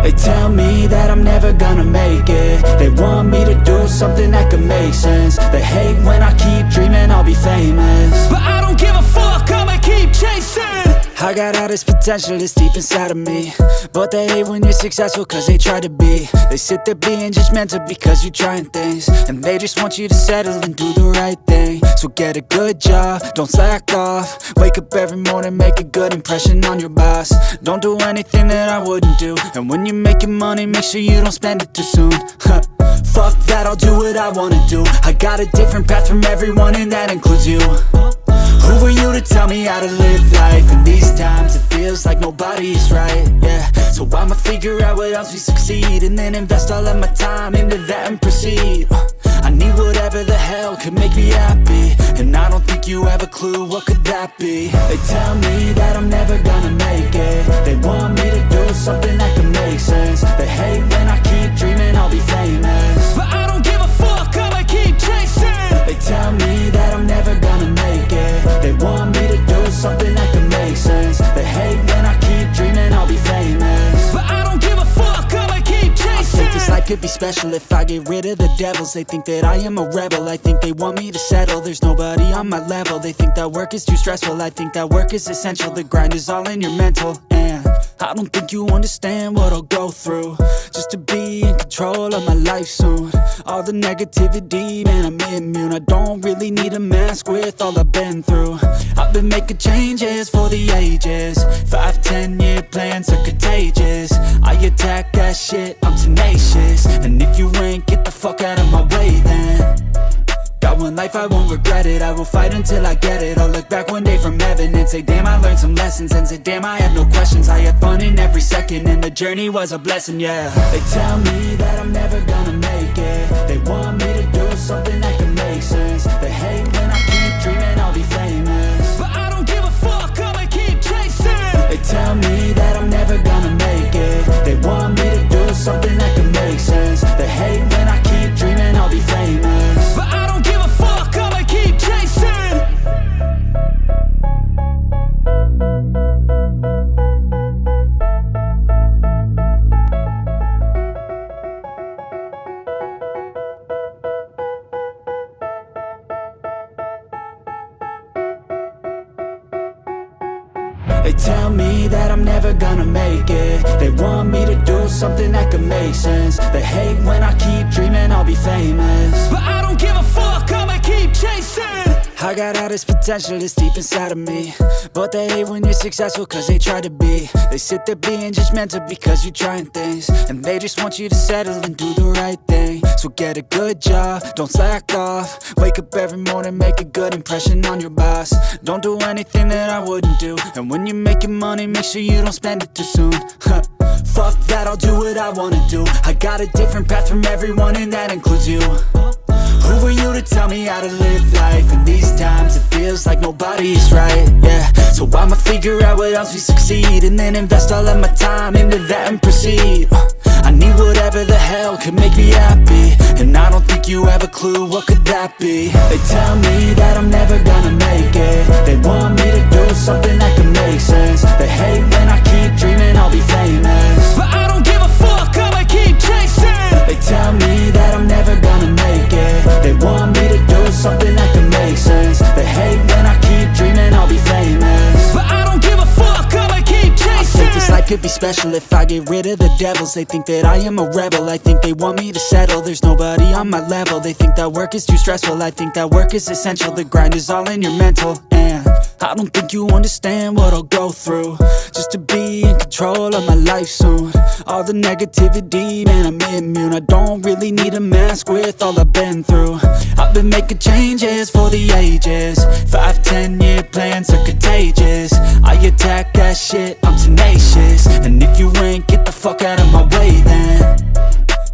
They tell me that I'm never gonna make it. They want me to do something that could make sense. They hate when I keep dreaming I'll be famous, but I don't give a fuck, I'ma keep chasing. I got all this potential that's deep inside of me, but they hate when you're successful cause they try to be. They sit there being judgmental because you're trying things, and they just want you to settle and do the right thing. So get a good job, don't slack off. Wake up every morning, make a good impression on your boss. Don't do anything that I wouldn't do, and when you're making money, make sure you don't spend it too soon. Fuck that, I'll do what I wanna do. I got a different path from everyone, and that includes you. Who are you to tell me how to live life? In these times it feels like nobody is right, yeah. So I'ma figure out what else we succeed, and then invest all of my time into that and proceed. I need whatever the hell could make me happy, and I don't think you have a clue what could that be. They tell me that I'm never gonna make it. They want me to do something that could make sense. They hate when I keep dreaming I'll be famous, but I don't give a fuck, I'ma keep chasing. They tell me that I'm never gonna make it. They want me to do something that can make sense. They hate when I keep dreaming I'll be famous, but I don't give a fuck, I'ma keep chasing. I think this life could be special if I get rid of the devils. They think that I am a rebel, I think they want me to settle. There's nobody on my level. They think that work is too stressful, I think that work is essential. The grind is all in your mental, and I don't think you understand what I'll go through just to be in control of my life soon. All the negativity, man, I'm immune. I don't really need a mask with all I've been through. I've been making changes for the ages. 5-10 year plans are contagious. I attack that shit, I'm tenacious, and if you ain't, get the fuck out of my way then. Got one life, I won't regret it. I will fight until I get it. I'll look back one day from heaven and say, damn, I learned some lessons. And say, damn, I have no questions. I had fun in every second, and the journey was a blessing, yeah. They tell me that I'm never gonna make it. They want me to do something that can make sense. They hate when I keep dreaming I'll be famous, but I don't give a fuck, I'ma keep chasing. They tell me that I'm never gonna make it. They want me to do something that can make sense. They hate when I keep dreaming I'll be famous, but I don't give a fuck, I'ma keep chasing. They tell me that I'm never gonna make it. They want me to do something that can make sense. They hate when I keep dreaming I'll be famous, but I don't give a fuck, I'ma keep chasing. I got all this potential that's deep inside of me, but they hate when you're successful cause they try to be. They sit there being judgmental because you're trying things, and they just want you to settle and do the right thing. So get a good job, don't slack off. Wake up every morning, make a good impression on your boss. Don't do anything that I wouldn't do, and when you're making money, make sure you don't spend it too soon. Fuck that, I'll do what I wanna do. I got a different path from everyone, and that includes you. Who are you to tell me how to live life? In these times it feels like nobody is right, yeah. So I'ma figure out what else we succeed, and then invest all of my time into that and proceed. I need whatever the hell could make me happy, and I don't think you have a clue what could that be. They tell me that I'm never gonna make it. They want me to do something that can make sense. They hate when I keep dreaming I'll be famous, but I don't give a fuck, I'ma keep chasing. They tell me that I'm never gonna make it. They want me to do something that can make sense. They hate when I keep dreaming I'll be famous, but I don't give a fuck, I'ma keep chasing. I think this life could be special if I get rid of the devils. They think that I am a rebel, I think they want me to settle. There's nobody on my level. They think that work is too stressful, I think that work is essential. The grind is all in your mental, and I don't think you understand what I'll go through just to be in control of my life soon. All the negativity, man, I'm immune. I don't really need a mask with all I've been through. I've been making changes for the ages. 5-10 year plans are contagious. I attack that shit, I'm tenacious, and if you ain't, get the fuck out of my way then.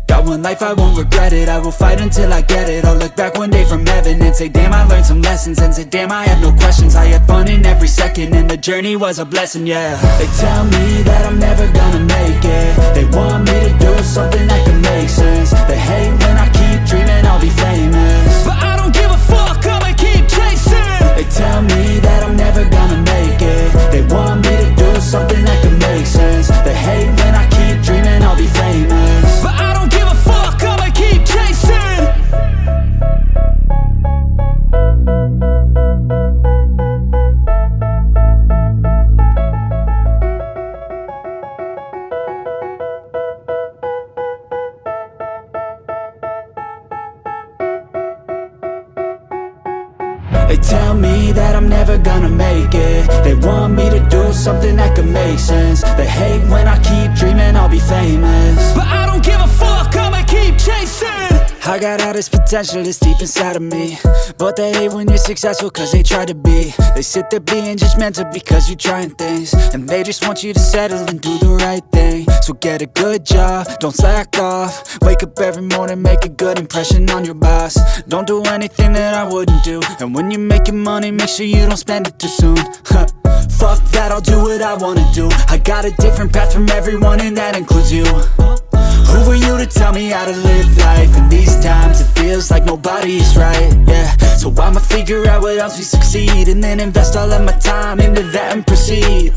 Got one life, I won't regret it. I will fight until I get it. I'll look back one day from heaven and say, damn, I learned some lessons. And say, damn, I have no questions. I had fun in every second, and the journey was a blessing, yeah. They tell me that I'm never gonna make it. They want me to do something that can make sense. They hate when I keep dreaming I'll be famous, but I don't give a fuck, I'ma keep chasing. They tell me that I'm never gonna make it. They want me to do something that can make sense. They hate when I keep dreaming I'll be gonna make it. They want me to do something that could make sense. They hate when I keep dreaming I'll be famous, but I don't give a fuck, I'ma keep chasing. I got all this potential that's deep inside of me, but they hate when you're successful cause they try to be. They sit there being judgmental because you're trying things, and they just want you to settle and do the right thing. So get a good job, don't slack off. Wake up every morning, make a good impression on your boss. Don't do anything that I wouldn't do, and when you're making money, make sure you don't spend it too soon. Fuck that, I'll do what I wanna do. I got a different path from everyone, and that includes you. Who are you to tell me how to live life? In these times it feels like nobody's right, yeah. So I'ma figure out what else we succeed, and then invest all of my time into that and proceed.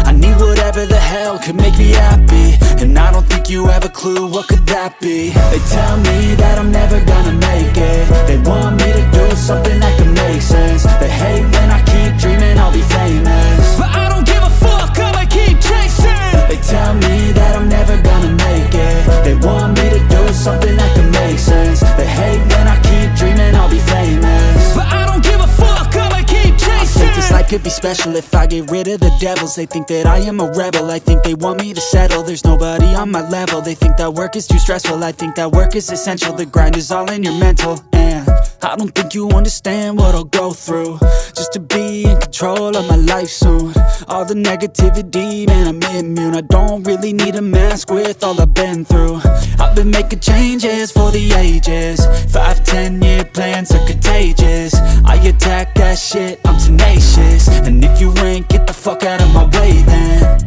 I need whatever the hell could make me happy, and I don't think you have a clue what could that be. They tell me that I'm never gonna make it. They want me to do something that could make sense. They hate when I keep dreaming I'll be famous, but I don't give a fuck, I'ma keep chasing. They tell me that I'm never gonna make it. They want me to do something that could make sense. They hate when I keep dreaming I'll be famous, but I don't give a fuck, I'ma keep chasing. I think this life could be special if I get rid of the devils. They think that I am a rebel, I think they want me to settle. There's nobody on my level, they think that work is too stressful. I think that work is essential, the grind is all in your mental. And I don't think you understand what I'll go through just to be in control of my life soon. All the negativity, man, I'm immune. I don't really need a mask with all I've been through. I've been making changes for the ages. 5-10 year plans are contagious. I attack that shit, I'm tenacious. And if you ain't, get the fuck out of my way then.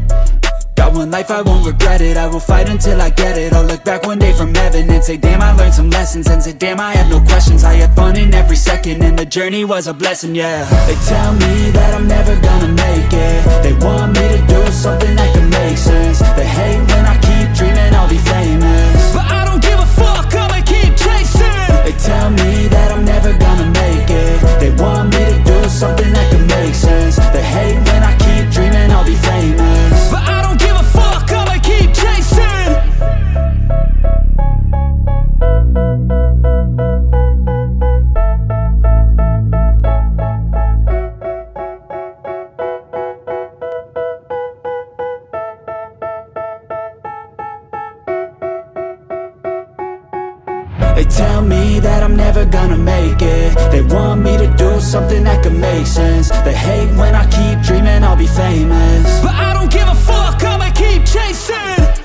Got one life, I won't regret it. I will fight until I get it. I'll look back one day from heaven and say damn, I learned some lessons. And say damn, I have no questions. I had fun in every second, and the journey was a blessing, yeah. They tell me that I'm never gonna make it. They want me to do something that could make sense. They hate when I keep dreaming I'll be famous, but I don't give a fuck, I'ma keep chasing. They tell me that I'm never gonna make it. They want me to do something that could make sense. They hate when I keep dreaming I'll be famous, but I don't give a fuck, I'ma keep chasing. They tell me that I'm never gonna make it. They want me to do something that could make sense. They hate when I keep dreaming I'll be famous, but I don't give a fuck, I'ma keep chasing.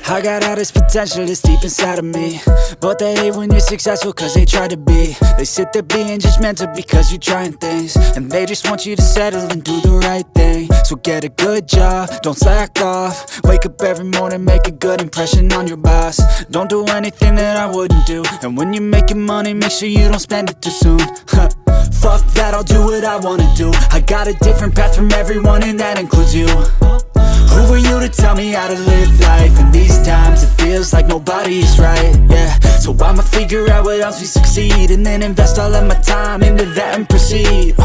I got all this potential that's deep inside of me, but they hate when you're successful cause they try to be. They sit there being judgmental because you're trying things, and they just want you to settle and do the right thing. So get a good job, don't slack off. Wake up every morning, make a good impression on your boss. Don't do anything that I wouldn't do, and when you're making money, make sure you don't spend it too soon. Fuck that, I'll do what I wanna do. I got a different path from everyone, and that includes you. Who are you to tell me how to live life? In these times it feels like nobody's right, yeah. So I'ma figure out what else we succeed, and then invest all of my time into that and proceed.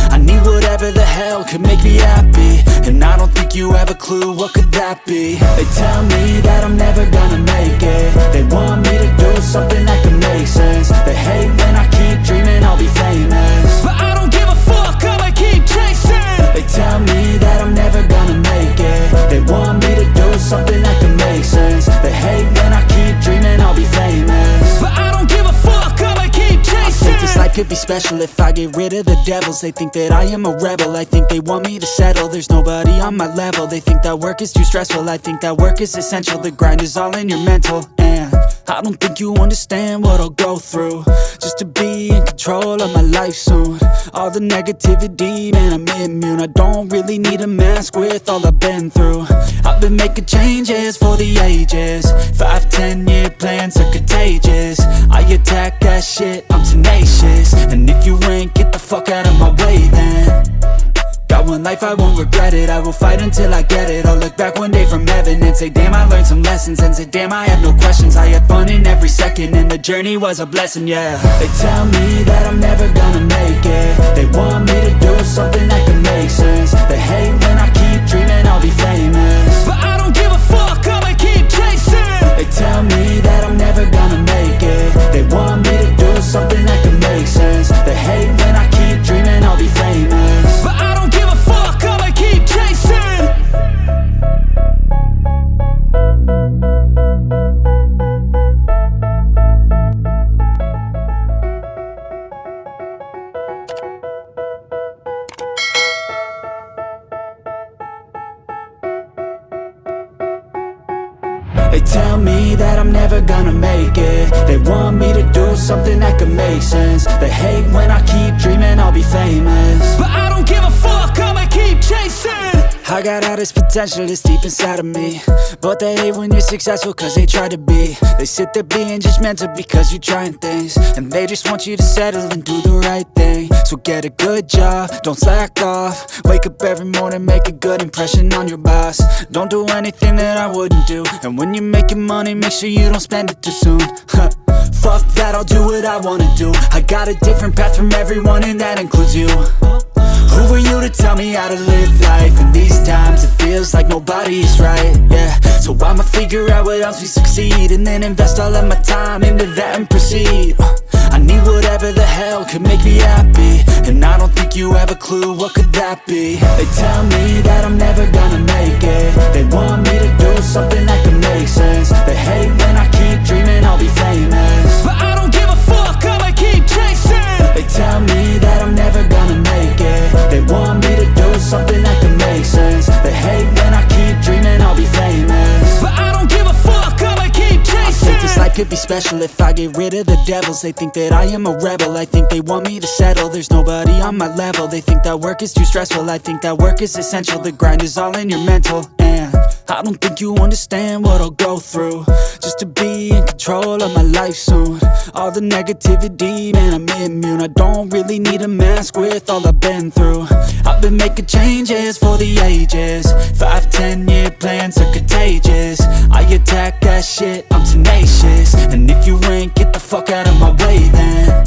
I need whatever the hell could make me happy, and I don't think you have a clue what could that be. They tell me that I'm never gonna make it. They want me to do something that could make sense. They hate when I keep dreaming I'll be famous, but I don't give a fuck, I'ma keep chasing. They tell me that I'm never gonna make it. They want me to do something that could make sense. They hate when I keep dreaming I'll be famous, but I don't give a fuck, I'ma keep chasing. I think this life could be special if I get rid of the devils. They think that I am a rebel, I think they want me to settle. There's nobody on my level, they think that work is too stressful. I think that work is essential, the grind is all in your mental. And I don't think you understand what I'll go through just to be in control of my life soon. All the negativity, man, I'm immune. I don't really need a mask with all I've been through. I've been making changes for the ages. 5-10 year plans are contagious. I attack that shit, I'm tenacious. And if you ain't, get the fuck out of my way then. Got one life, I won't regret it. I will fight until I get it. I'll look back one day from heaven and say damn, I learned some lessons. And say damn, I have no questions. I had fun in every second, and the journey was a blessing, yeah. They tell me that I'm never gonna make it. They want me to do something that could make sense. They hate when I keep dreaming I'll be famous, but I don't give a fuck, I'ma keep chasing. They tell me that I'm never gonna make it. They want me to do something that could make sense. They hate when I keep dreaming I'll be famous, but I don't give a fuck, They tell me that I'm never gonna make it. They want me to do something that could make sense. They hate when I keep dreaming I'll be famous, but I don't give a fuck, I'ma keep chasing. I got all this potential that's deep inside of me, but they hate when you're successful cause they try to be. They sit there being judgmental because you're trying things, and they just want you to settle and do the right thing. So get a good job, don't slack off. Wake up every morning, make a good impression on your boss. Don't do anything that I wouldn't do, and when you're making money, make sure you don't spend it too soon. Fuck that, I'll do what I wanna do. I got a different path from everyone, and that includes you. Who are you to tell me how to live life? In these times it feels like nobody's right, yeah. So I'ma figure out what else we succeed, and then invest all of my time into that and proceed. I need whatever the hell could make me happy, and I don't think you have a clue what could that be. They tell me that I'm never gonna make it. They want me to do something that can make sense. They hate when I keep dreaming I'll be famous, but I don't give a fuck, I'ma keep chasing. They tell me that I'm never gonna make it. They want me to do something that can make sense. They hate when I keep dreaming I'll be famous, but I don't give a fuck, I'ma keep chasing. I think this life could be special if I get rid of the devils. They think that I am a rebel, I think they want me to settle. There's nobody on my level, they think that work is too stressful. I think that work is essential, the grind is all in your mental. And I don't think you understand what I'll go through just to be in control of my life soon. All the negativity, man, I'm immune. I don't really need a mask with all I've been through. I've been making changes for the ages. 5-10 year plans are contagious. I attack that shit, I'm tenacious. And if you ain't, get the fuck out of my way then.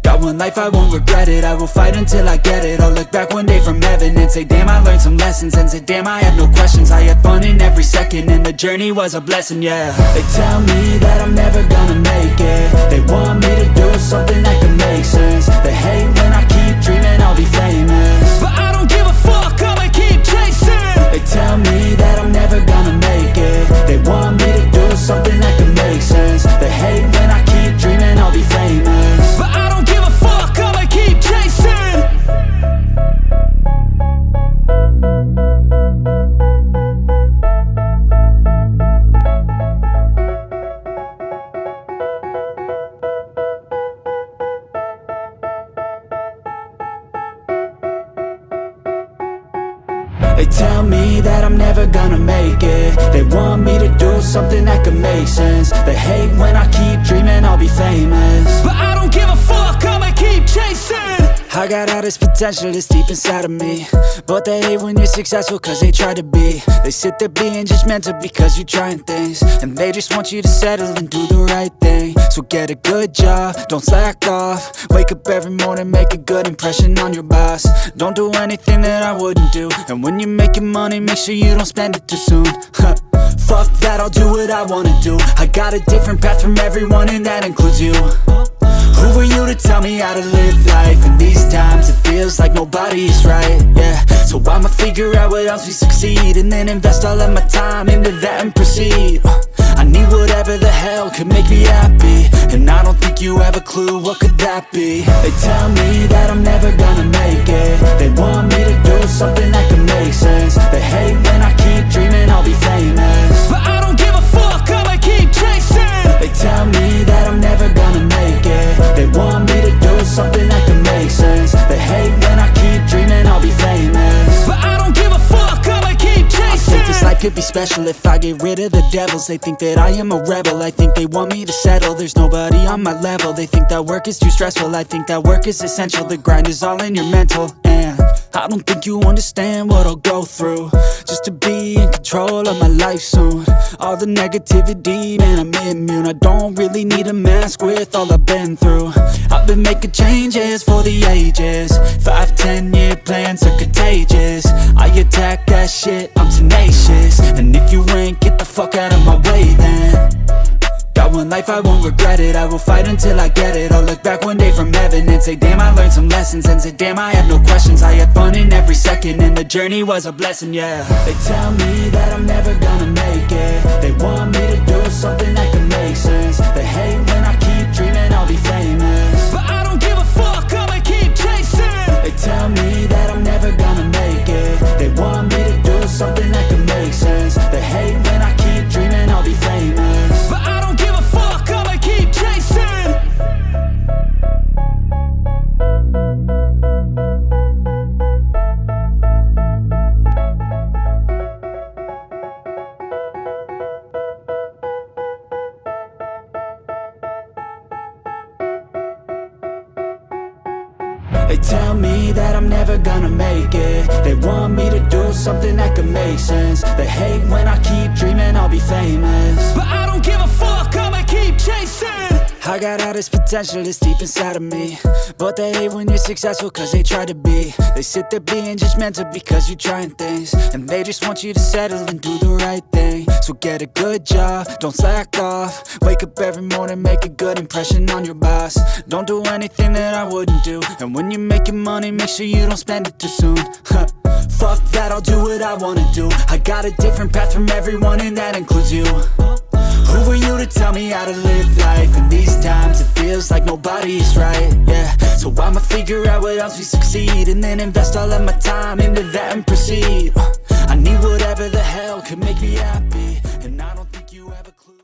Got one life, I won't regret it. I will fight until I get it. I'll look back one day from heaven and say damn, I learned some lessons. And say damn, I have no questions. I had fun in every second, and the journey was a blessing, yeah. They tell me that I'm never gonna make it. They want me to do something that can make sense. They hate when I keep dreaming I'll be famous, but I don't give a fuck, I'ma keep chasing. They tell me that I'm never gonna make it. They want me to do something that can make sense. They hate when I keep dreaming I'll be famous, but I don't give a fuck, I'ma keep chasing. They tell me that I'm never gonna make it. They want me to do something that can make sense. They hate when I keep dreaming I'll be famous, but I don't give a fuck, I'ma keep chasing. I got all this potential that's deep inside of me, but they hate when you're successful cause they try to be. They sit there being judgmental because you're trying things, and they just want you to settle and do the right thing. So get a good job, don't slack off. Wake up every morning, make a good impression on your boss. Don't do anything that I wouldn't do, and when you're making money, make sure you don't spend it too soon. Fuck that, I'll do what I wanna do. I got a different path from everyone, and that includes you. Who are you to tell me how to live life? In these times it feels like nobody's right, yeah. So I'ma figure out what else we succeed, and then invest all of my time into that and proceed. I need whatever the hell could make me happy, and I don't think you have a clue what could that be. They tell me that I'm never gonna make it. They want me to do something that can make sense. They hate when I keep dreaming I'll be famous, but I don't give a fuck, I'ma keep chasing. They tell me that I'm never gonna make it. They want me to do something that can make sense. They hate when I keep dreaming I'll be famous, but I don't give a fuck, I'ma keep chasing. I think this life could be special if I get rid of the devils. They think that I am a rebel, I think they want me to settle. There's nobody on my level, they think that work is too stressful. I think that work is essential, the grind is all in your mental. And I don't think you understand what I'll go through just to be in control of my life soon. All the negativity, man, I'm immune. I don't really need a mask with all I've been through. I've been making changes for the ages. 5-10 year plans are contagious. I attack that shit, I'm tenacious. And if you ain't, get the fuck out of my way then. Got one life, I won't regret it. I will fight until I get it. I'll look back one day from heaven and say damn, I learned some lessons. And say damn, I have no questions. I had fun in every second, and the journey was a blessing, yeah. They tell me that I'm never gonna make it. They want me to do something that can make sense. They hate when I keep dreaming I'll be famous, but I don't give a fuck, I'ma keep chasing. They tell me that I'm never gonna make it. They want me to do something that can make sense. They hate when I keep dreaming I'll be famous. tell me that I'm never gonna make it. They want me to do something that could make sense. They hate when I keep dreaming I'll be famous, but I don't give a fuck, I'ma keep chasing. I got all this potential that's deep inside of me, but they hate when you're successful cause they try to be. They sit there being judgmental because you're trying things, and they just want you to settle and do the right thing. So get a good job, don't slack off. Wake up every morning, make a good impression on your boss. Don't do anything that I wouldn't do, and when you're making money, make sure you don't spend it too soon. Fuck that, I'll do what I wanna do. I got a different path from everyone, and that includes you. Who are you to tell me how to live life? In these times it feels like nobody is right, yeah. So I'ma figure out what else we succeed, and then invest all of my time into that and proceed. I need whatever the hell could make me happy, and I don't think you have a clue.